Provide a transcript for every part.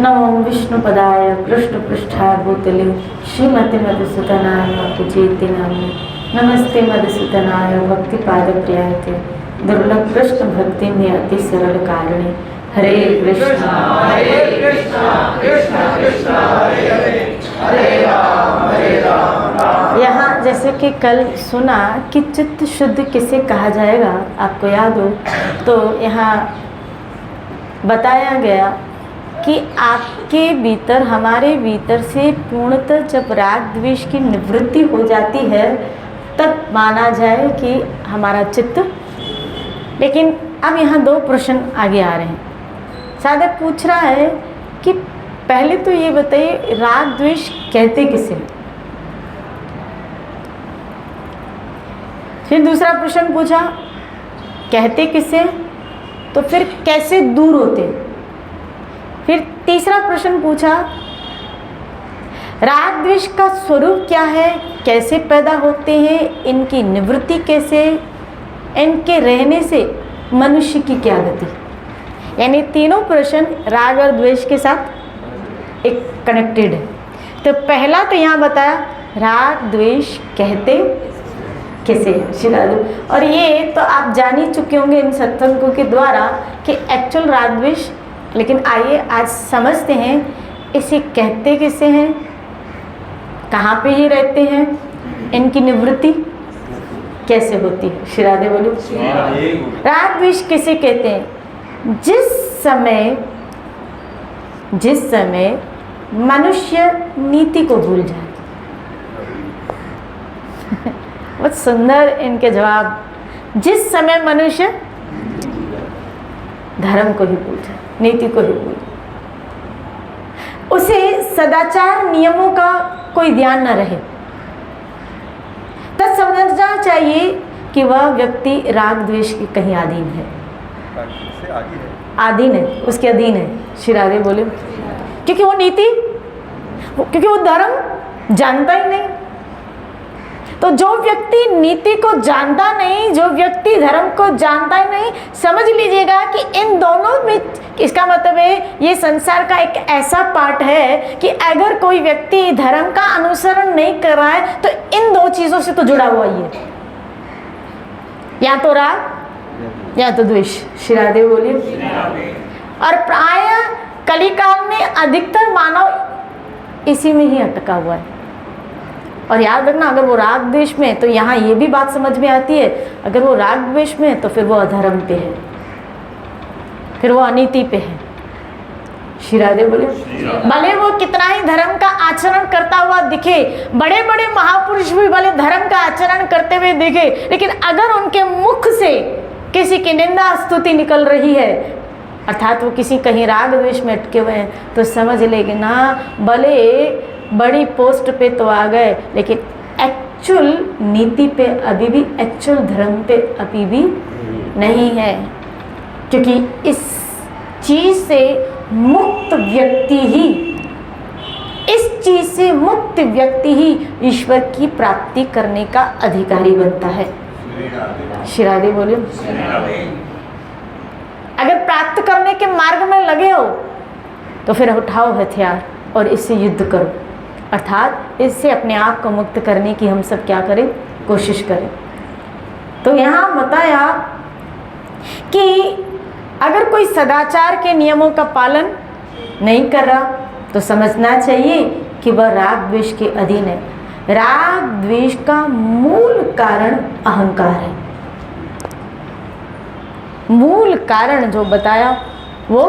नमो विष्णुपदाय कृष्णपृष्ठाय भूतले श्रीमते मधुसूदनाय पूज्यते नाम्ने नमस्ते मधुसूदनाय भक्तिपादप्रियाय ते दुर्लभ कृष्ण भक्ति में अति सरल कारणे हरे कृष्णा कृष्ण कृष्ण हरे हरे हरे राम। यहाँ जैसे कि कल सुना कि चित्त शुद्ध किसे कहा जाएगा, आपको याद हो तो यहाँ बताया गया कि आपके भीतर, हमारे भीतर से पूर्णतः जब राग द्वेष की निवृत्ति हो जाती है तब माना जाए कि हमारा चित्त। लेकिन अब यहाँ दो प्रश्न आगे आ रहे हैं। साधक पूछ रहा है कि पहले तो ये बताइए राग द्वेष कहते किसे। फिर दूसरा प्रश्न पूछा कहते किसे, तो फिर कैसे दूर होते। फिर तीसरा प्रश्न पूछा राग द्वेष का स्वरूप क्या है, कैसे पैदा होते हैं, इनकी निवृत्ति कैसे, इनके रहने से मनुष्य की क्या गति। यानी तीनों प्रश्न राग और द्वेष के साथ एक कनेक्टेड है। तो पहला तो यहाँ बताया राग द्वेष कहते किसे, शिरादु। और ये तो आप जान ही चुके होंगे इन सत्संगों के द्वारा कि एक्चुअल राग द्वेष। लेकिन आइए आज समझते हैं इसे कहते किसे हैं, कहाँ पे ये रहते हैं, इनकी निवृत्ति कैसे होती है। शिरादे बोलो। राग द्वेष किसे कहते हैं? जिस समय मनुष्य नीति को भूल जाए। बहुत सुंदर इनके जवाब। जिस समय मनुष्य धर्म को ही भूल जाए, नीति को ही भूल जाए, उसे सदाचार नियमों का कोई ध्यान न रहे, तब समझना चाहिए कि वह व्यक्ति राग द्वेष के कहीं अधीन है। अधीन है, उसके अधीन है। शिरारे बोले। क्योंकि वो नीति, क्योंकि वो धर्म जानता ही नहीं। तो जो व्यक्ति नीति को जानता नहीं, जो व्यक्ति धर्म को जानता ही नहीं, समझ लीजिएगा कि इन दोनों में, इसका मतलब है ये संसार का एक ऐसा पार्ट है कि अगर कोई व्यक्ति धर्म का अनुसरण नहीं कर रहा है तो इन दो चीजों से तो जुड़ा हुआ ही है, या तो राग या तो द्वेष। शिरादेव बोलिए। और प्राय कलिकाल में अधिकतर मानव इसी में ही अटका हुआ है। और याद रखना, अगर वो राग द्वेष में, तो यहाँ ये भी बात समझ में आती है, अगर वो राग द्वेष में तो फिर वो अधर्म पे है, फिर वो अनीति पे है। शिरादेव बोले। भले वो कितना ही धर्म का आचरण करता हुआ दिखे, बड़े बड़े महापुरुष भी भले धर्म का आचरण करते हुए दिखे, लेकिन अगर उनके मुख से किसी की निंदा स्तुति निकल रही है, अर्थात वो किसी कहीं राग द्वेष में अटके हुए हैं, तो समझ लेंगे ना, भले बड़ी पोस्ट पे तो आ गए लेकिन एक्चुअल नीति पे अभी भी, एक्चुअल धर्म पे अभी भी नहीं है। क्योंकि इस चीज से मुक्त व्यक्ति ही, इस चीज से मुक्त व्यक्ति ही ईश्वर की प्राप्ति करने का अधिकारी बनता है। शिरादे बोलिए। अगर प्राप्त करने के मार्ग में लगे हो तो फिर उठाओ हथियार और इससे युद्ध करो, अर्थात इससे अपने आप को मुक्त करने की हम सब क्या करें, कोशिश करें। तो यहाँ बताया कि अगर कोई सदाचार के नियमों का पालन नहीं कर रहा तो समझना चाहिए कि वह राग द्वेष के अधीन है। राग द्वेष का मूल कारण अहंकार है। मूल कारण जो बताया वो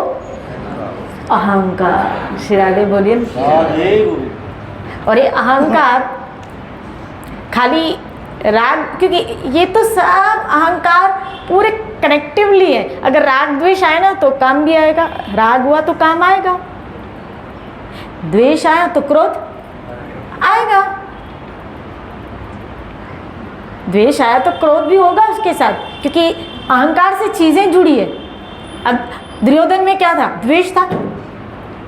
अहंकार। शिराले बोलिए। और ये अहंकार खाली राग, क्योंकि ये तो सब अहंकार पूरे कनेक्टिवली है। अगर राग द्वेष आए ना तो काम भी आएगा, राग हुआ तो काम आएगा, द्वेष आया तो क्रोध आएगा, द्वेष आया तो क्रोध भी होगा उसके साथ, क्योंकि अहंकार से चीजें जुड़ी है। अब दुर्योधन में क्या था, द्वेष था।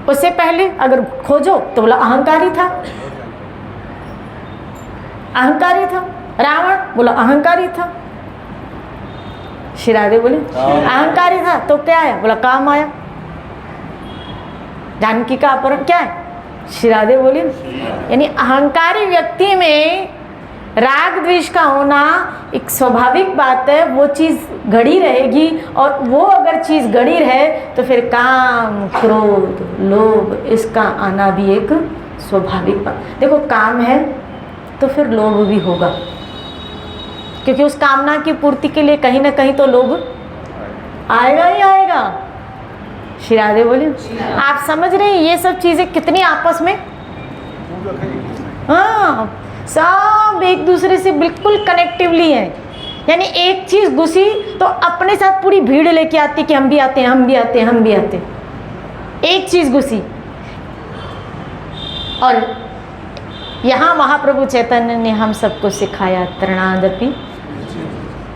उससे पहले अगर खोजो तो बोला अहंकारी था, अहंकारी था। रावण बोला अहंकारी था। शिरादे बोले अहंकारी था तो क्या आया, बोला काम आया। जानकी का अपहरण क्या है? श्री राधे बोले। यानी अहंकारी व्यक्ति में राग द्वेष का होना एक स्वाभाविक बात है, वो चीज़ गड़ी रहेगी। और वो अगर चीज़ गड़ी रहे तो फिर काम, क्रोध, लोभ इसका आना भी एक स्वाभाविक बात। देखो काम है तो फिर लोभ भी होगा, क्योंकि उस कामना की पूर्ति के लिए कहीं ना कहीं तो लोभ आएगा ही आएगा। श्री राधे बोले। आप समझ रहे हैं ये सब चीज़ें कितनी आपस में, हाँ, सब एक दूसरे से बिल्कुल कनेक्टिवली है। यानी एक चीज़ घुसी तो अपने साथ पूरी भीड़ लेके आती कि हम भी आते हैं, हम भी आते हैं, हम भी आते हैं। एक चीज़ घुसी। और यहाँ महाप्रभु चैतन्य ने हम सबको सिखाया तृणादपि,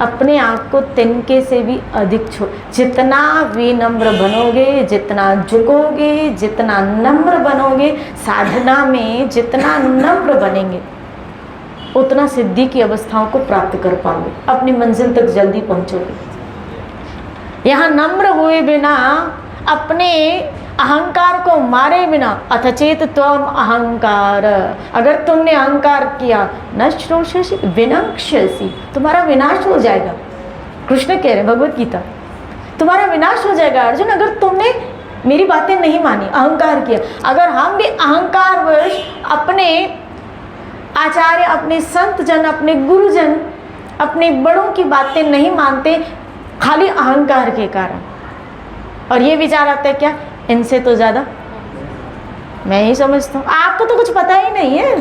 अपने आप को तिनके से भी अधिक जितना विनम्र बनोगे, जितना झुकोगे, जितना नम्र बनोगे, साधना में जितना नम्र बनेंगे उतना सिद्धि की अवस्थाओं को प्राप्त कर पाओगे, अपनी मंजिल तक जल्दी पहुंचोगे। यहाँ नम्र हुए बिना, अपने अहंकार को मारे बिना, अथचेत त्वम अहंकार, अगर तुमने अहंकार किया नश्रोषसि विनक्ष्यसि, तुम्हारा विनाश हो जाएगा। कृष्ण कह रहे भगवत गीता, तुम्हारा विनाश हो जाएगा अर्जुन अगर तुमने मेरी बातें नहीं मानी, अहंकार किया। अगर हम भी अहंकारवश अपने आचार्य, अपने संत जन, अपने गुरुजन, अपने बड़ों की बातें नहीं मानते खाली अहंकार के कारण, और ये विचार आता है क्या इनसे तो ज़्यादा मैं ही समझता हूँ, आपको तो कुछ पता ही नहीं है।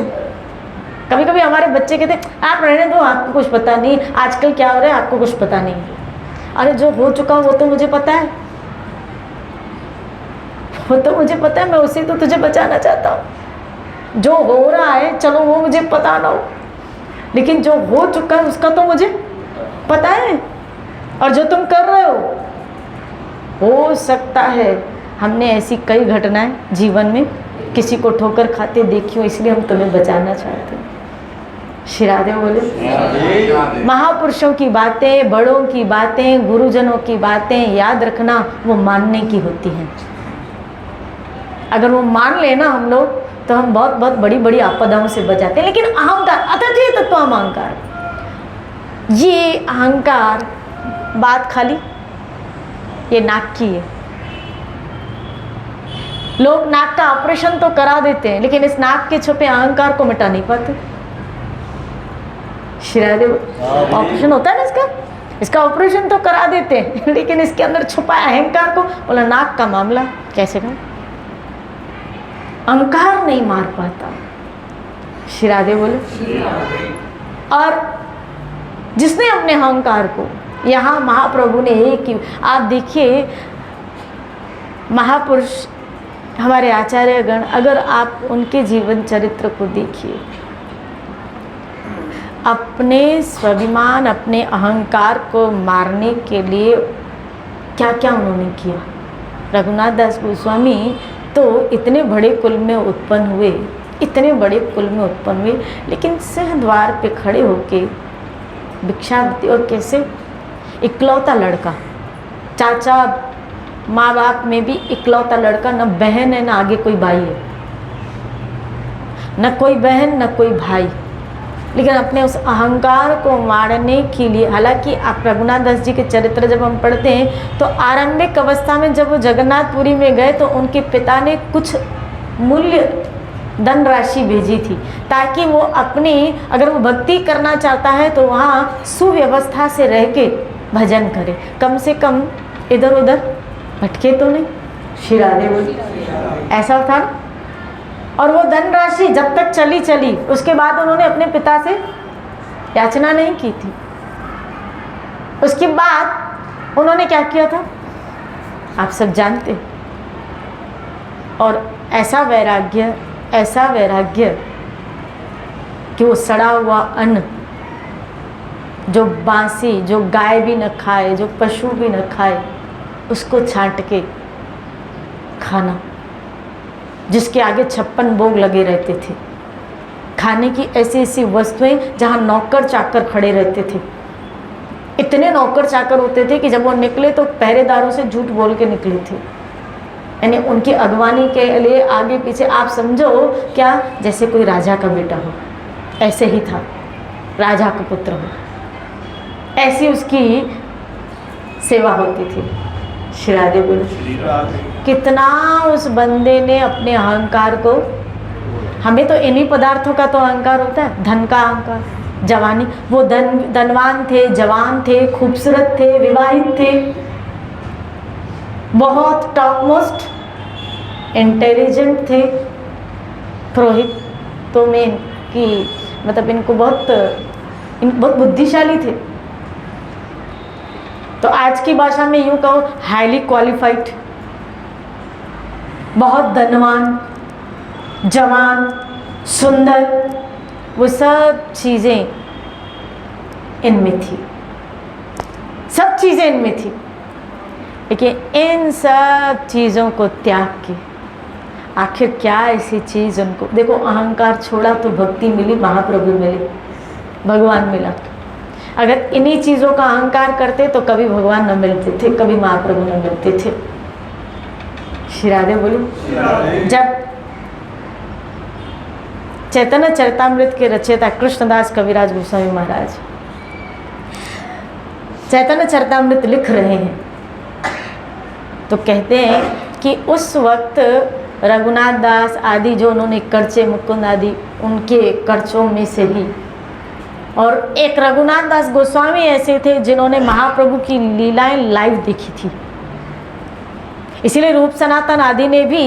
कभी कभी हमारे बच्चे कहते आप रहने दो, आपको कुछ पता नहीं, आजकल क्या हो रहा है आपको कुछ पता नहीं। अरे जो हो चुका वो तो मुझे पता है, वो तो मुझे पता है, मैं उसे तो तुझे बचाना चाहता हूँ। जो हो रहा है चलो वो मुझे पता ना हो, लेकिन जो हो चुका है उसका तो मुझे पता है। और जो तुम कर रहे हो सकता है हमने ऐसी कई घटनाएं जीवन में किसी को ठोकर खाते देखी हो, इसलिए हम तुम्हें बचाना चाहते हैं। श्री राधे बोले। महापुरुषों की बातें, बड़ों की बातें, गुरुजनों की बातें याद रखना वो मानने की होती हैं। अगर वो मान लेना हम लोग तो हम बहुत बहुत बड़ी बड़ी आपदाओं से बचाते हैं। लेकिन अहंकार, अथचेत तत्वम अहंकार, ये अहंकार बात खाली ये नाक की है। लोग नाक का ऑपरेशन तो करा देते हैं, लेकिन इस नाक के छुपे अहंकार को मिटा नहीं पाते। श्रीराधे ऑपरेशन होता है ना इसका ऑपरेशन तो करा देते हैं, लेकिन इसके अंदर छुपा अहंकार को, बोला नाक का मामला कैसे का अहंकार नहीं मार पाता। श्रीराधे बोले। और जिसने अपने अहंकार को, यहाँ महाप्रभु ने एक ही, आप देखिए महापुरुष हमारे आचार्यगण, अगर आप उनके जीवन चरित्र को देखिए, अपने स्वाभिमान, अपने अहंकार को मारने के लिए क्या क्या उन्होंने किया। रघुनाथ दास गोस्वामी तो इतने बड़े कुल में उत्पन्न हुए, इतने बड़े कुल में उत्पन्न हुए, लेकिन सिंहद्वार पे खड़े होके भिक्षावृत्ति, और कैसे इकलौता लड़का, चाचा माँ बाप में भी इकलौता लड़का, न बहन है न आगे कोई भाई है, न कोई बहन न कोई भाई, लेकिन अपने उस अहंकार को मारने के लिए, हालांकि आप रघुनाथ दास जी के चरित्र जब हम पढ़ते हैं तो आरंभिक अवस्था में जब वो जगन्नाथपुरी में गए तो उनके पिता ने कुछ मूल्य धन राशि भेजी थी, ताकि वो अपनी, अगर वो भक्ति करना चाहता है तो वहाँ सुव्यवस्था से रह के भजन करे, कम से कम इधर उधर भटके तो नहीं। श्री राधे बोली। ऐसा था। और वो धनराशि जब तक चली चली, उसके बाद उन्होंने अपने पिता से याचना नहीं की थी। उसके बाद उन्होंने क्या किया था आप सब जानते। और ऐसा वैराग्य, ऐसा वैराग्य कि वो सड़ा हुआ अन्न, जो बासी, जो गाय भी न खाए, जो पशु भी न खाए, उसको छांट के खाना, जिसके आगे 56 भोग लगे रहते थे, खाने की ऐसी ऐसी वस्तुएं जहाँ नौकर चाकर खड़े रहते थे। इतने नौकर चाकर होते थे कि जब वो निकले तो पहरेदारों से झूठ बोल के निकले थे। यानी उनकी अगवानी के लिए आगे पीछे आप समझो क्या, जैसे कोई राजा का बेटा हो, ऐसे ही था, राजा का पुत्र हो, ऐसी उसकी सेवा होती थी। श्री राधे बोले कितना उस बंदे ने अपने अहंकार को, हमें तो इन्हीं पदार्थों का तो अहंकार होता है, धन का अहंकार, जवानी, वो धनवान थे, जवान थे, खूबसूरत थे, विवाहित थे, बहुत टॉप मोस्ट इंटेलिजेंट थे, पुरोहितों में कि मतलब इनको बहुत बुद्धिशाली थे। तो आज की भाषा में यूँ कहो हाईली क्वालिफाइड, बहुत धनवान, जवान, सुंदर, वो सब चीज़ें इनमें थी, सब चीज़ें इनमें थी। लेकिन इन सब चीज़ों को त्याग के आखिर क्या ऐसी चीज़ उनको, देखो अहंकार छोड़ा तो भक्ति मिली, महाप्रभु मिले, भगवान मिला। अगर इन्हीं चीज़ों का अहंकार करते तो कभी भगवान न मिलते थे, कभी महाप्रभु न मिलते थे। श्री राधे बोली। जब चैतन्य चरितामृत के रचयिता कृष्णदास कविराज गोस्वामी महाराज चैतन्य चरितामृत लिख रहे हैं तो कहते हैं कि उस वक्त रघुनाथ दास आदि जो उन्होंने कर्चे मुकुंद आदि उनके कर्चों में से ही, और एक रघुनाथ दास गोस्वामी ऐसे थे जिन्होंने महाप्रभु की लीलाएं लाइव देखी थी, इसीलिए रूप सनातन आदि ने भी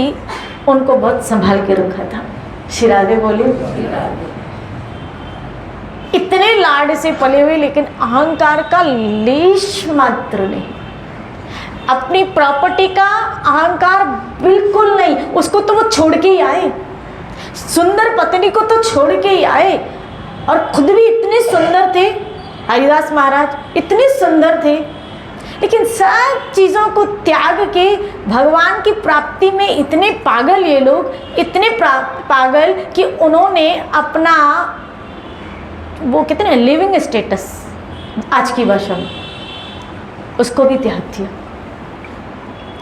उनको बहुत संभाल के रखा था। श्री राधे बोले। इतने लाड से पले हुए, लेकिन अहंकार का लेश मात्र नहीं, अपनी प्रॉपर्टी का अहंकार बिल्कुल नहीं। उसको तो वो छोड़ के ही आए, सुंदर पत्नी को तो छोड़ के ही आए, और खुद भी इतने सुंदर थे। हरिदास महाराज इतने सुंदर थे, लेकिन सब चीज़ों को त्याग के भगवान की प्राप्ति में इतने पागल, ये लोग इतने पागल कि उन्होंने अपना वो कहते हैं लिविंग स्टेटस आज की भाषा में, उसको भी त्याग दिया।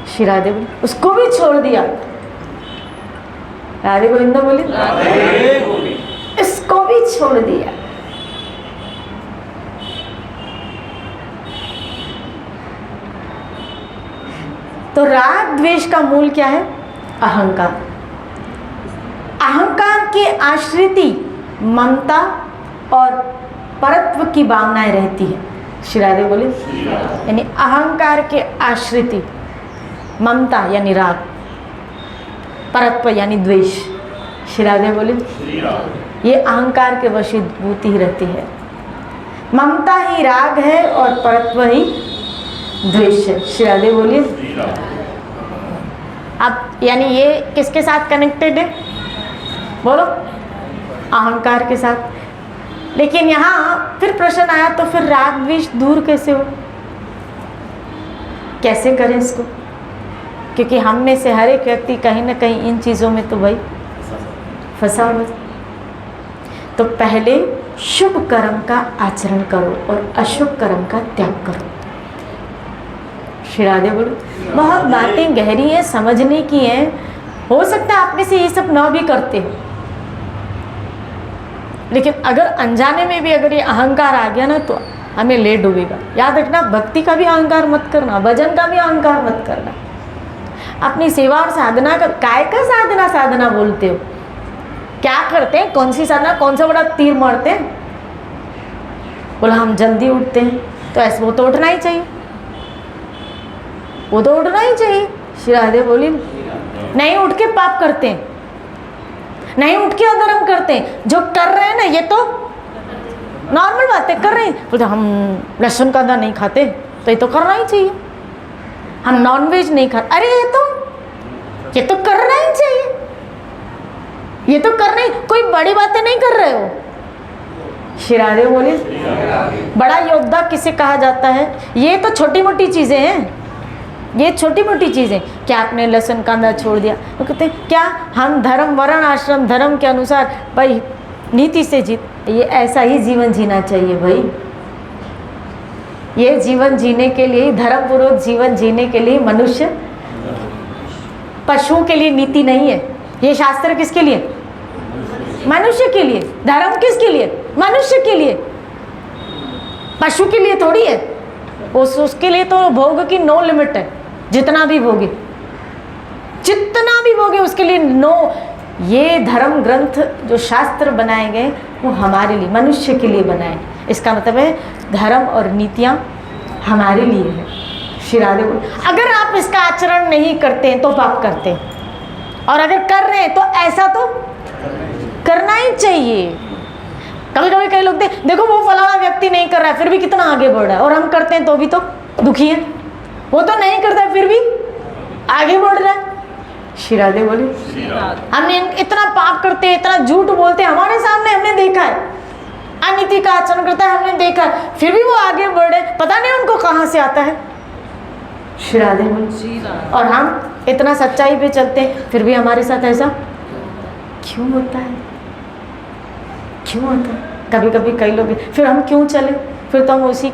श्री राधे बोली, उसको भी छोड़ दिया। राधे गोविंद बोली, इसको भी छोड़ दिया। तो राग द्वेष का मूल क्या है? अहंकार। अहंकार के आश्रिति ममता और परत्व की भावनाएं रहती है। श्री राधे बोले, यानी अहंकार के आश्रिति ममता यानी राग, परत्व यानी द्वेष। श्री राधे बोले, ये अहंकार के वशीभूत ही रहती है। ममता ही राग है और परत्व ही द्वेष है। श्री राधे बोलिए। अब यानी ये किसके साथ कनेक्टेड है? बोलो, अहंकार के साथ। लेकिन यहाँ फिर प्रश्न आया, तो फिर राग द्वेष दूर कैसे हो, कैसे करें इसको? क्योंकि हम में से हर एक व्यक्ति कहीं ना कहीं इन चीज़ों में तो भाई फंसा हुआ। तो पहले शुभ कर्म का आचरण करो और अशुभ कर्म का त्याग करो। श्री राधे बोलो। बहुत बातें गहरी हैं, समझने की हैं। हो सकता है आप में से ये सब न भी करते हो, लेकिन अगर अनजाने में भी अगर ये अहंकार आ गया ना तो हमें ले डूबेगा। याद रखना, भक्ति का भी अहंकार मत करना, भजन का भी अहंकार मत करना। अपनी सेवा और साधना का, काय का साधना साधना बोलते हो? क्या करते हैं? कौन सी साधना? कौन सा बड़ा तीर मारते हैं? बोला हम जल्दी उठते हैं, तो ऐसे वो तो उठना ही चाहिए, वो तो उठना ही चाहिए। श्री राधे बोली, नहीं उठ के पाप करते हैं, नहीं उठ के अधर्म करते हैं। जो कर रहे हैं ना, ये तो नॉर्मल बातें कर रहे हैं। बोलते हम लहसुन का अदा नहीं खाते, तो ये तो करना ही चाहिए। हम नॉनवेज नहीं खाते, अरे ये तो करना ही चाहिए, ये तो करना ही। कोई बड़ी बातें नहीं कर रहे हो। श्री राधे बोले, बड़ा योद्धा किसे कहा जाता है? ये तो छोटी मोटी चीज़ें हैं, ये छोटी मोटी चीज़ें। क्या आपने लहसुन कांदा छोड़ दिया? वो कहते हैं क्या हम धर्म वर्ण आश्रम धर्म के अनुसार भाई नीति से ये ऐसा ही जीवन जीना चाहिए भाई। ये जीवन जीने के लिए, धर्मपूर्वक जीवन जीने के लिए मनुष्य पशुओं के लिए नीति नहीं है। ये शास्त्र किसके लिए? मनुष्य के लिए। धर्म किसके लिए? मनुष्य के लिए। पशु के लिए थोड़ी है। उसके लिए तो भोग की नो लिमिट है, जितना भी भोगे, जितना भी भोगे उसके लिए नो। ये धर्म ग्रंथ जो शास्त्र बनाए गए वो हमारे लिए, मनुष्य के लिए बनाए। इसका मतलब है धर्म और नीतियाँ हमारे लिए है। श्री राधे बोल। अगर आप इसका आचरण नहीं करते हैं तो पाप करते हैं, और अगर कर रहे हैं तो ऐसा तो करना ही चाहिए। कभी कभी कई लोग देखो वो फलाना व्यक्ति नहीं कर रहा है फिर भी कितना आगे बढ़ रहा है, और हम करते हैं तो भी तो दुखी है। वो तो नहीं करता है फिर भी आगे बढ़ रहा है। श्री राधे बोले। हमने इतना पाप करते हैं, इतना झूठ बोलते हैं, हमारे सामने हमने देखा है, अनीति का आचरण करता है हमने देखा है, फिर भी वो आगे बढ़ रहे, पता नहीं उनको कहाँ से आता है। श्री राधे बोले। और हम इतना सच्चाई पे चलते हैं फिर भी हमारे साथ ऐसा क्यों होता है? क्यों होता है? कभी कभी कई लोग फिर हम क्यों चले, फिर तो हम उसी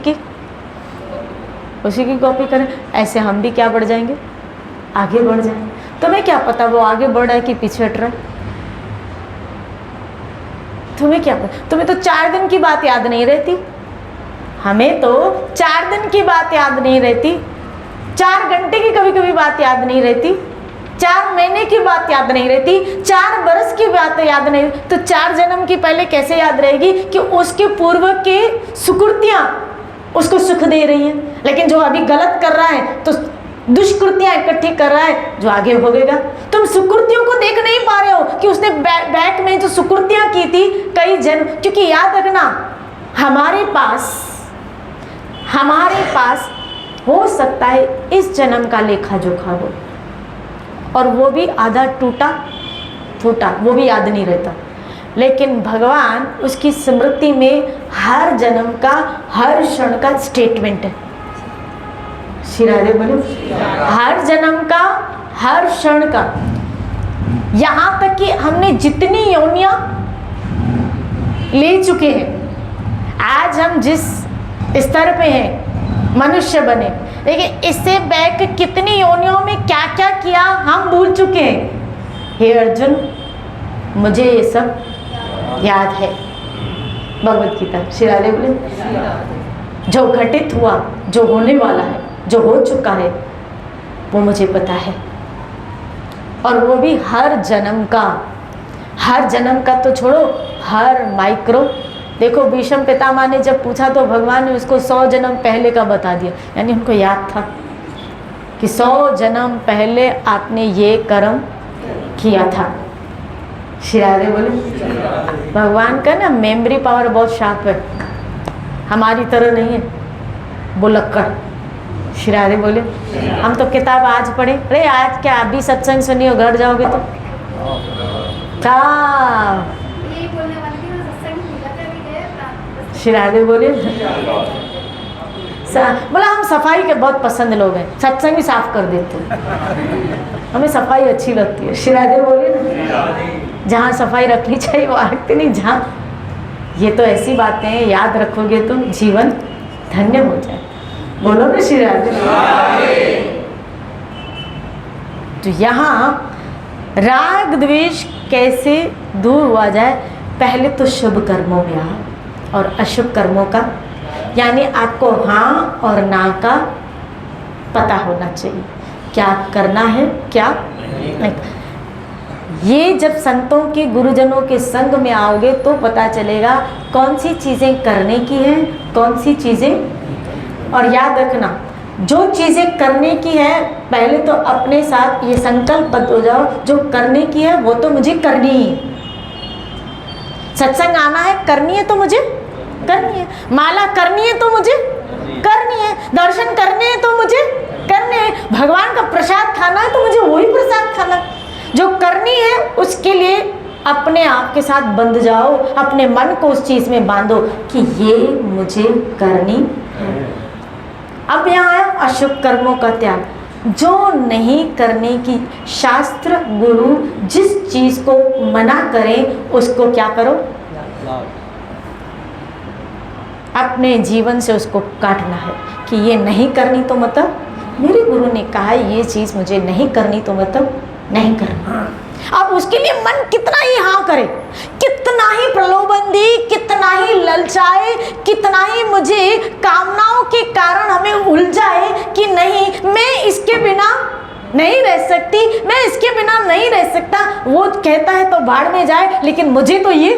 की कॉपी करें। ऐसे हम भी क्या बढ़ जाएंगे, आगे बढ़ जाएंगे। तुम्हें क्या पता वो आगे बढ़ रहा है कि पीछे हट रहा है? तुम्हें क्या पता? तुम्हें तो 4 दिन की बात याद नहीं रहती। हमें तो 4 दिन की बात याद नहीं रहती, 4 घंटे की कभी कभी बात याद नहीं रहती, 4 महीने की बात याद नहीं रहती, 4 बरस की बात याद नहीं। तो 4 जन्म की पहले कैसे याद रहेगी कि उसके पूर्व के सुकृतियां उसको सुख दे रही हैं। लेकिन जो अभी गलत कर रहा है तो दुष्कृतियां इकट्ठी कर रहा है, जो आगे भोगेगा। तुम सुकृतियों को देख नहीं पा रहे हो कि उसने बैक में जो सुकृतियां की थी कई जन्म। क्योंकि याद रखना, हमारे पास हो सकता है इस जन्म का लेखा जोखा हो, और वो भी आधा टूटा फूटा, वो भी याद नहीं रहता। लेकिन भगवान उसकी स्मृति में हर जन्म का, हर क्षण का स्टेटमेंट है। श्री राधे बोले। हर जन्म का, हर क्षण का, यहाँ तक कि हमने जितनी योनियां ले चुके हैं, आज हम जिस स्तर पे हैं, मनुष्य बने, लेकिन इससे बैक कितनी योनियों में क्या क्या किया हम भूल चुके हैं। हे अर्जुन, मुझे ये सब याद है। भगवत गीता। श्री राधे बोले। जो घटित हुआ, जो होने वाला है, जो हो चुका है, वो मुझे पता है। और वो भी हर जन्म का। हर जन्म का तो छोड़ो, हर माइक्रो। देखो भीष्म पितामह ने जब पूछा तो भगवान ने उसको 100 जन्म पहले का बता दिया। यानी उनको याद था कि 100 जन्म पहले आपने ये कर्म किया था। श्री राधे बोले। भगवान का ना मेमोरी पावर बहुत शार्प है, हमारी तरह नहीं है बुलक्कड़। श्री राधे बोले। हम तो किताब आज पढ़े, अरे आज क्या अभी सत्संग सुनिए और घर जाओगे तो क्या। श्री राधे बोले। बोला हम सफाई के बहुत पसंद लोग हैं, सत्संग भी साफ कर देते हैं, हमें सफाई अच्छी लगती है। श्री राधे बोले। जहाँ सफाई रखनी चाहिए वो रखते नहीं, जहाँ। ये तो ऐसी बातें हैं, याद रखोगे तो जीवन धन्य हो जाए। बोलो ना श्री राधे। तो यहाँ राग द्वेष कैसे दूर हुआ जाए, पहले तो शुभ कर्मों में आओ, और अशुभ कर्मों का, यानी आपको हाँ और ना का पता होना चाहिए, क्या करना है क्या नहीं। ये जब संतों के, गुरुजनों के संग में आओगे तो पता चलेगा कौन सी चीज़ें करने की हैं, कौन सी चीज़ें। और याद रखना, जो चीज़ें करने की है पहले तो अपने साथ ये संकल्पबद्ध हो जाओ, जो करने की है वो तो मुझे करनी ही है। सत्संग आना है, करनी है तो मुझे करनी है, माला करनी है तो मुझे करनी है, दर्शन करने हैं तो मुझे करने हैं, भगवान का प्रसाद खाना है तो मुझे वही प्रसाद खाना है। जो करनी है उसके लिए अपने आप के साथ बंध जाओ, अपने मन को उस चीज़ में बांधो कि ये मुझे करनी है। अब यहाँ है अशुभ कर्मों का त्याग, जो नहीं करने की। शास्त्र गुरु जिस चीज़ को मना करें उसको क्या करो, अपने जीवन से उसको काटना है कि ये नहीं करनी तो मतलब मेरे गुरु ने कहा ये चीज़ मुझे नहीं करनी तो मतलब नहीं करना। अब उसके लिए मन कितना ही हाँ करे, कितना ही प्रलोभन दे, कितना ही ललचाए, कितना ही मुझे कामनाओं के कारण हमें उलझाए कि नहीं मैं इसके बिना नहीं रह सकती, मैं इसके बिना नहीं रह सकता, वो कहता है तो भाड़ में जाए, लेकिन मुझे तो ये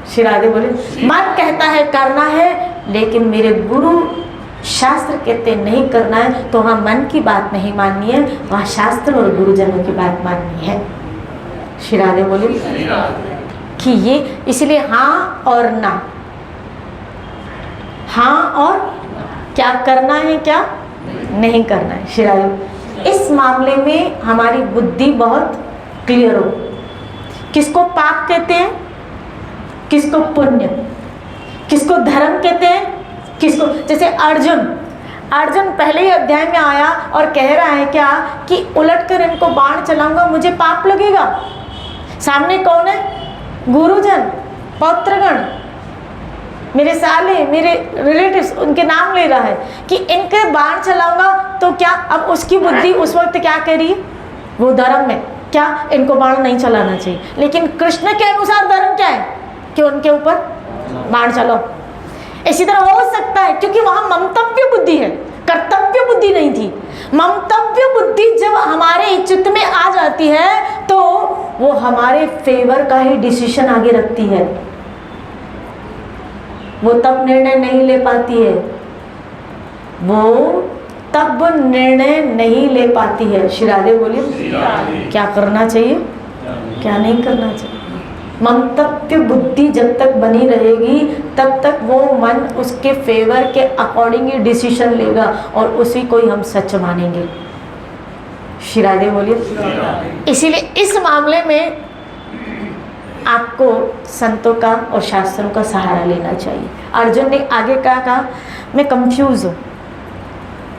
श्री राधे बोले मन कहता है करना है, लेकिन मेरे गुरु शास्त्र कहते नहीं करना है, तो वहाँ मन की बात नहीं माननी है, वहाँ शास्त्र और गुरुजनों की बात माननी है। श्री राधे बोले कि ये इसलिए हाँ और ना, हाँ और क्या करना है क्या नहीं करना है। श्री राधे इस मामले में हमारी बुद्धि बहुत क्लियर हो, किसको पाप कहते हैं, किसको पुण्य, किसको धर्म कहते हैं, किसको, जैसे अर्जुन पहले ही अध्याय में आया और कह रहा है क्या कि उलटकर इनको बाण चलाऊंगा मुझे पाप लगेगा। सामने कौन है, गुरुजन, पौत्रगण, मेरे साले, मेरे रिलेटिव्स, उनके नाम ले रहा है कि इनके बाण चलाऊंगा तो क्या, अब उसकी बुद्धि उस वक्त क्या कह रही है, वो धर्म में क्या इनको बाण नहीं चलाना चाहिए, लेकिन कृष्ण के अनुसार धर्म क्या है कि उनके ऊपर बाण चलाओ। इसी तरह हो सकता है क्योंकि वहां ममतव्य बुद्धि है, कर्तव्य बुद्धि नहीं थी। ममतव्य बुद्धि जब हमारे चित्त में आ जाती है तो वो हमारे फेवर का ही डिसीजन आगे रखती है, वो तब निर्णय नहीं ले पाती है, वो तब निर्णय नहीं ले पाती है। श्री राधे बोलिए क्या करना चाहिए क्या नहीं करना चाहिए। ममतव्य बुद्धि जब तक बनी रहेगी तब तक वो मन उसके फेवर के अकॉर्डिंग ही डिसीजन लेगा और उसी को ही हम सच मानेंगे। श्री राधे बोलिए। इसीलिए इस मामले में आपको संतों का और शास्त्रों का सहारा लेना चाहिए। अर्जुन ने आगे कहा मैं कंफ्यूज हूँ,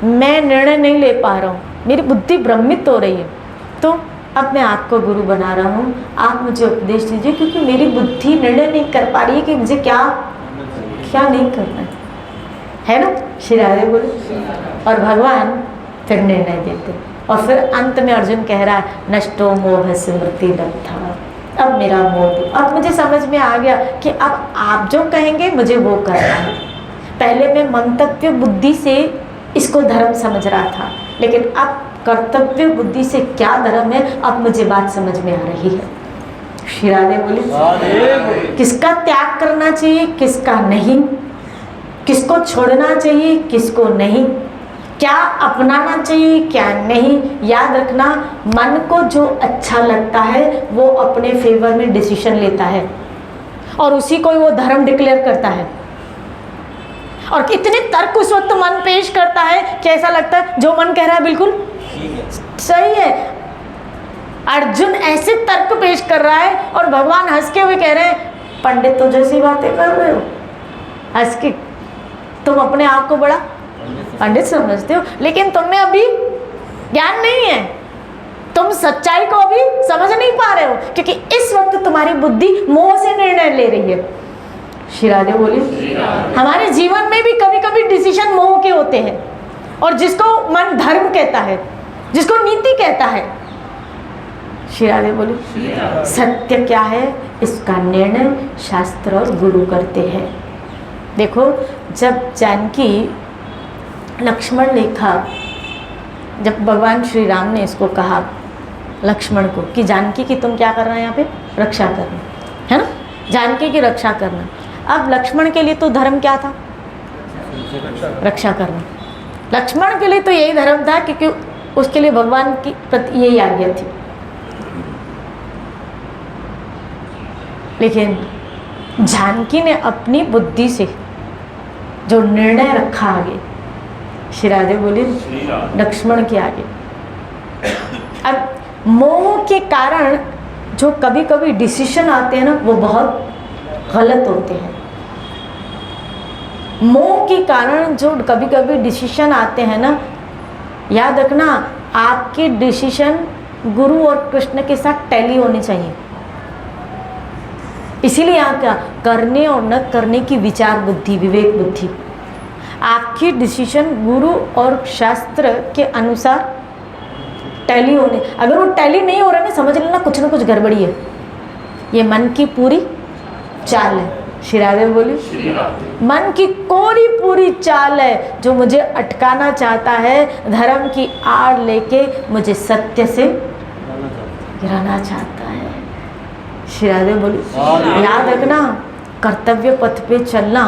मैं निर्णय नहीं ले पा रहा हूँ, मेरी बुद्धि भ्रमित हो रही है, तो अब मैं आपको गुरु बना रहा हूँ, आप मुझे उपदेश दीजिए, क्योंकि मेरी बुद्धि निर्णय नहीं कर पा रही है कि मुझे क्या नहीं करना है ना। श्री राधे बोले और भगवान फिर निर्णय देते और फिर अंत में अर्जुन कह रहा है नष्टो मोह स्मृति लब्धा, अब मेरा मोह, अब मुझे समझ में आ गया कि अब आप जो कहेंगे मुझे वो करना है। पहले मैं मंतव्य बुद्धि से इसको धर्म समझ रहा था, लेकिन अब कर्तव्य बुद्धि से क्या धर्म है अब मुझे बात समझ में आ रही है। श्री राधे बोले किसका त्याग करना चाहिए किसका नहीं, किसको छोड़ना चाहिए किसको नहीं, क्या अपनाना चाहिए क्या नहीं। याद रखना मन को जो अच्छा लगता है वो अपने फेवर में डिसीजन लेता है और उसी को वो धर्म डिक्लेयर करता है। और कितने तर्क उस वक्त मन पेश करता है कि ऐसा लगता है जो मन कह रहा है बिल्कुल सही है। अर्जुन ऐसे तर्क पेश कर रहा है और भगवान हंस के हुए कह रहे हैं पंडित तो जैसी बातें कर रहे हो, हंस के तुम अपने आप को बड़ा पंडित समझते हो, लेकिन तुम में अभी ज्ञान नहीं है, तुम सच्चाई को अभी समझ नहीं पा रहे हो, क्योंकि इस वक्त तुम्हारी बुद्धि मोह से निर्णय ले रही है। श्री राधे बोलिए। हमारे जीवन में भी कभी कभी डिसीजन मोह के होते हैं और जिसको मन धर्म कहता है, जिसको नीति कहता है। श्री राधे बोलिए। सत्य क्या है इसका निर्णय शास्त्र और गुरु करते हैं। देखो जब जानकी लक्ष्मण लिखा, जब भगवान श्री राम ने इसको कहा लक्ष्मण को कि जानकी की तुम क्या करना है यहाँ पे, रक्षा करना है ना, जानकी की रक्षा करना। अब लक्ष्मण के लिए तो धर्म क्या था, रक्षा करना। लक्ष्मण के लिए तो यही धर्म था क्योंकि उसके लिए भगवान की प्रति यही आज्ञा थी। लेकिन जानकी ने अपनी बुद्धि से जो निर्णय रखा आगे, श्री राधे बोले लक्ष्मण के आगे। अब मोह के कारण जो कभी कभी डिसीजन आते हैं ना वो बहुत गलत होते हैं। मोह के कारण जो कभी कभी डिसीजन आते हैं ना, याद रखना आपके डिसीजन गुरु और कृष्ण के साथ टैली होने चाहिए। इसीलिए यहाँ क्या करने और न करने की विचार बुद्धि, विवेक बुद्धि, आपकी डिसीजन गुरु और शास्त्र के अनुसार टैली होने, अगर वो टैली नहीं हो रहा है ना, समझ लेना कुछ ना कुछ गड़बड़ी है। ये मन की पूरी चाल है। श्री राधे बोली, मन की कोरी पूरी चाल है जो मुझे अटकाना चाहता है, धर्म की आड़ लेके मुझे सत्य से गिराना चाहता है। श्री राधे बोली, याद रखना कर्तव्य पथ पे चलना,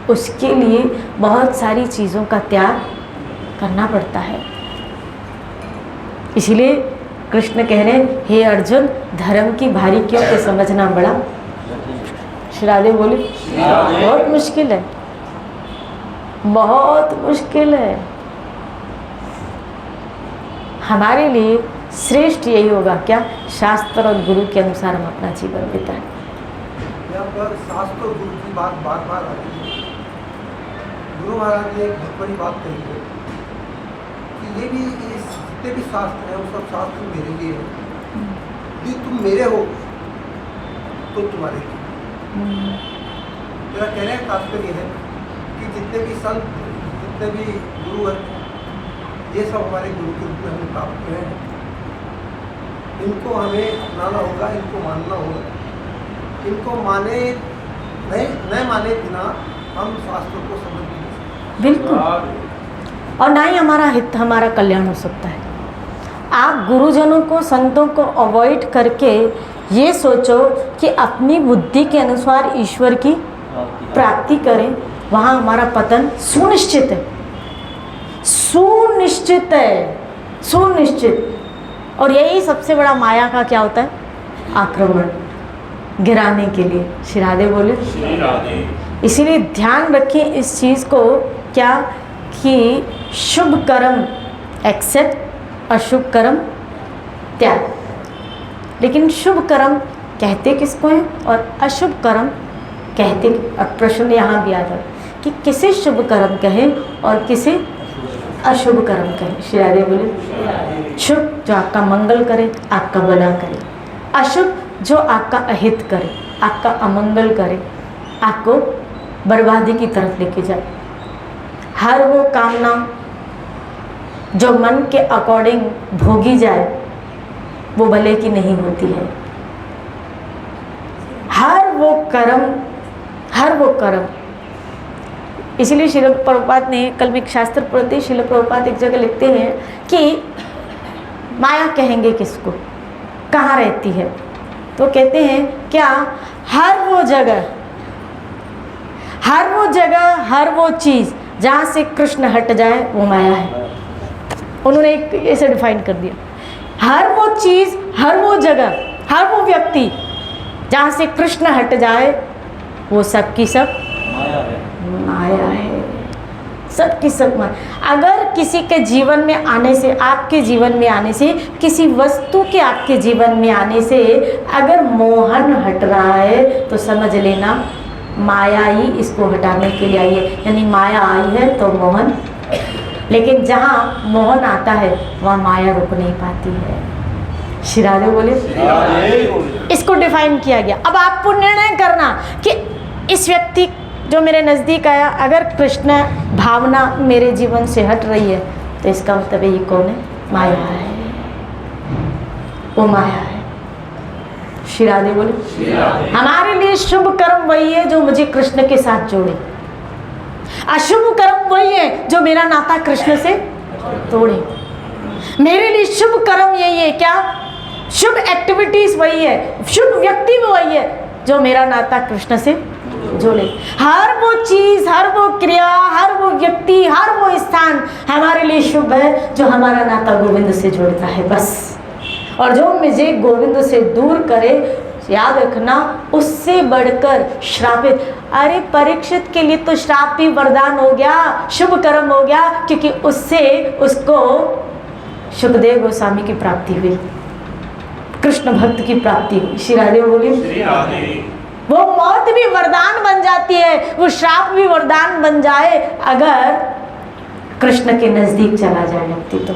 उसके लिए बहुत सारी चीज़ों का त्याग करना पड़ता है। इसीलिए कृष्ण कह रहे, हे अर्जुन, धर्म की बारीकियों को समझना बड़ा, श्री राधे बोली, बहुत मुश्किल है, बहुत मुश्किल है। हमारे लिए श्रेष्ठ यही होगा क्या, शास्त्र और गुरु के अनुसार हम अपना जीवन बिताएं। यहाँ पर शास्त्र और गुरु की बात बार बार आ रही है। गुरु महाराज ने एक बहुत बड़ी बात कही है कि ये भी, जितने भी शास्त्र हैं वो सब शास्त्र मेरे लिए है। यदि तुम मेरे हो तो तुम्हारे लिए। मेरा कहने का तात्पर्य है कि जितने भी संत, जितने भी गुरु हैं, ये सब हमारे गुरु के रूप में हमें प्राप्त हुए हैं। इनको हमें अपनाना होगा, इनको मानना होगा। इनको माने नहीं माने बिना हम शास्त्रों को समझ नहीं सकते। बिल्कुल, और ना ही हमारा हित, हमारा कल्याण हो सकता है। आप गुरुजनों को, संतों को अवॉइड करके ये सोचो कि अपनी बुद्धि के अनुसार ईश्वर की प्राप्ति करें, वहाँ हमारा पतन सुनिश्चित है, सुनिश्चित है, सुनिश्चित। और यही सबसे बड़ा माया का क्या होता है, आक्रमण, गिराने के लिए। श्री राधे बोले, इसीलिए ध्यान रखिए इस चीज़ को, क्या कि शुभ कर्म एक्सेप्ट, अशुभ कर्म त्याग। लेकिन शुभ कर्म कहते किसको हैं और अशुभ कर्म कहते, अब प्रश्न यहाँ भी आता है कि किसे शुभ कर्म कहें और किसे अशुभ कर्म कहें। श्री राधे बोले, शुभ जो आपका मंगल करे, आपका भला करे, अशुभ जो आपका अहित करे, आपका अमंगल करे, आपको बर्बादी की तरफ लेके जाए। हर वो कामना जो मन के अकॉर्डिंग भोगी जाए वो भले की नहीं होती है। हर वो कर्म, इसीलिए श्रील प्रभुपाद ने, कल में एक शास्त्र पढ़ते, श्रील प्रभुपाद एक जगह लिखते हैं कि माया कहेंगे किसको, कहाँ रहती है, तो कहते हैं क्या, हर वो जगह, हर वो चीज़ जहाँ से कृष्ण हट जाए वो माया है। उन्होंने एक ऐसे डिफाइन कर दिया, हर वो चीज़, हर वो जगह, हर वो व्यक्ति जहाँ से कृष्ण हट जाए वो सब की सब माया है, सब की सब माया। अगर किसी के जीवन में आने से, आपके जीवन में आने से, किसी वस्तु के आपके जीवन में आने से अगर मोहन हट रहा है तो समझ लेना माया ही इसको हटाने के लिए आई है। यानी माया आई है तो मोहन, लेकिन जहाँ मोहन आता है वहाँ माया रुक नहीं पाती है। श्री राधे बोले, इसको डिफाइन किया गया। अब आपको निर्णय करना कि इस व्यक्ति जो मेरे नज़दीक आया, अगर कृष्ण भावना मेरे जीवन से हट रही है तो इसका मतलब ये कौन है, माया है, वो माया है। श्री राधे बोले, हमारे लिए शुभ कर्म वही है जो मुझे कृष्ण के साथ जोड़े, अशुभ कर्म वही है जो मेरा नाता कृष्ण से तोड़े। मेरे लिए शुभ कर्म यही है, क्या, शुभ एक्टिविटीज वही है, शुभ व्यक्ति वही है जो मेरा नाता कृष्ण से जोड़े। हर वो चीज, हर वो क्रिया, हर वो व्यक्ति, हर वो स्थान हमारे लिए शुभ है जो हमारा नाता गोविंद से जोड़ता है, बस। और जो मुझे गोविंद से दूर करे, याद रखना, उससे बढ़कर श्रापित। अरे परीक्षित के लिए तो श्राप भी वरदान हो गया, शुभ कर्म हो गया, क्योंकि उससे उसको सुखदेव गोस्वामी की प्राप्ति हुई, कृष्ण भक्त की प्राप्ति हुई। श्री राधे बोली, वो मौत भी वरदान बन जाती है, वो श्राप भी वरदान बन जाए अगर कृष्ण के नजदीक चला जाए व्यक्ति। तो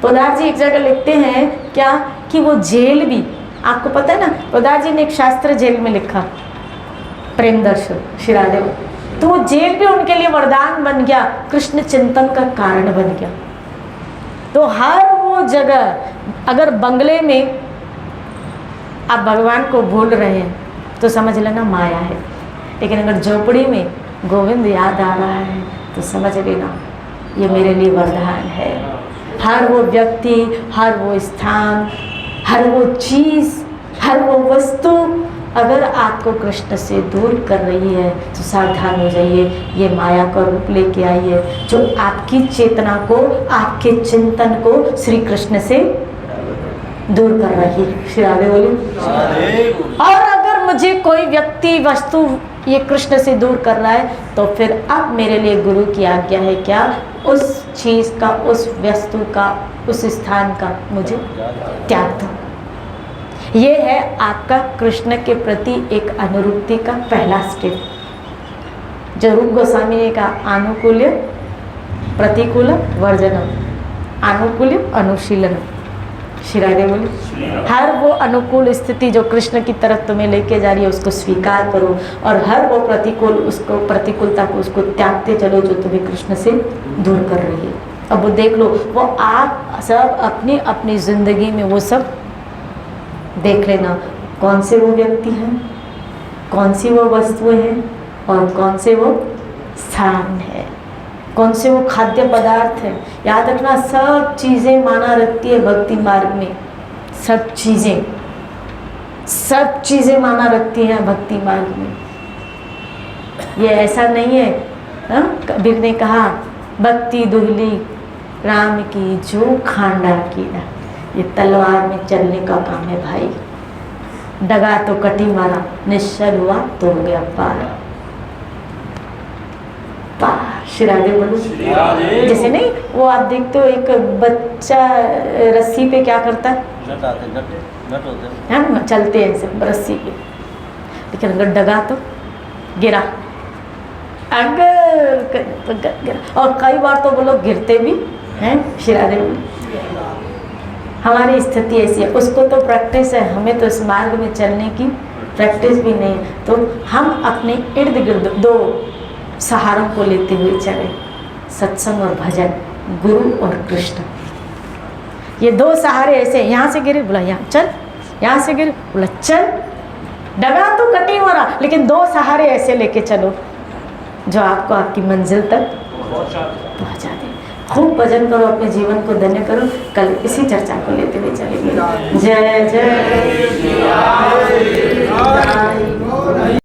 पोदार जी एक जगह लिखते हैं क्या कि वो जेल भी, आपको पता है ना, पोदार जी ने एक शास्त्र जेल में लिखा, प्रेम दर्शन, श्री राधे, तो वो जेल भी उनके लिए वरदान बन गया, कृष्ण चिंतन का कारण बन गया। तो हर वो जगह, अगर बंगले में आप भगवान को भूल रहे हैं तो समझ लेना माया है, लेकिन अगर झोपड़ी में गोविंद याद आ रहा है तो समझ लेना ये मेरे लिए वरदान है। हर वो व्यक्ति, हर वो स्थान, हर वो चीज़, हर वो वस्तु अगर आपको कृष्ण से दूर कर रही है तो सावधान हो जाइए, ये माया का रूप लेके आई है जो आपकी चेतना को, आपके चिंतन को श्री कृष्ण से दूर कर रही है। श्री राधे बोली। और अगर मुझे कोई व्यक्ति, वस्तु ये कृष्ण से दूर कर रहा है तो फिर अब मेरे लिए गुरु की आज्ञा है क्या, उस चीज़ का, उस वस्तु का, उस स्थान का मुझे त्याग दो। ये है आपका कृष्ण के प्रति एक अनुरूपति का पहला स्टेप, जो रूप गोस्वामी ने कहा आनुकूल्य प्रतिकूलम वर्जनम, अनुकूल्य अनुशीलनम। श्री राधे बोली। हर वो अनुकूल स्थिति जो कृष्ण की तरफ तुम्हें लेके जा रही है उसको स्वीकार करो, और हर वो प्रतिकूल, उसको प्रतिकूलता को उसको त्यागते चलो जो तुम्हें कृष्ण से दूर कर रही है। अब वो देख लो, वो आप सब अपनी अपनी जिंदगी में वो सब देख लेना, कौन से वो व्यक्ति हैं, कौन सी वो वस्तुएं हैं, और कौन से वो स्थान है, कौन से वो खाद्य पदार्थ है। याद रखना, सब चीज़ें माना रखती है भक्ति मार्ग में, सब चीज़ें माना रखती हैं भक्ति मार्ग में। ये ऐसा नहीं है, कबीर ने कहा भक्ति दुहली राम की जो खांडा किया, ये तलवार में चलने का काम है भाई। डगा तो कटी मारा, निश्चल हुआ तो हो गया पार। श्री राधे बोलो। जैसे नहीं, वो आप देखते हो एक बच्चा रस्सी पे क्या करता है, हम चलते हैं ऐसे रस्सी पे, लेकिन अगर डगा तो गिरा, अगर तो गिरा, और कई बार तो वो लोग गिरते भी हैं। श्री राधे बोलो। हमारी स्थिति ऐसी है, उसको तो प्रैक्टिस है, हमें तो इस मार्ग में चलने की प्रैक्टिस भी नहीं है, तो हम अपने इर्द गिर्द दो सहारों को लेते हुए चले, सत्संग और भजन, गुरु और कृष्ण। ये दो सहारे ऐसे, यहाँ से गिरे बोला यहाँ चल, यहाँ से गिरे बोला चल, डगा तो कटी मारा, लेकिन दो सहारे ऐसे लेके चलो जो आपको आपकी मंजिल तक पहुँचा दे। खूब भजन करो, अपने जीवन को धन्य करो। कल इसी चर्चा को लेते हुए चलेंगे। जय जय।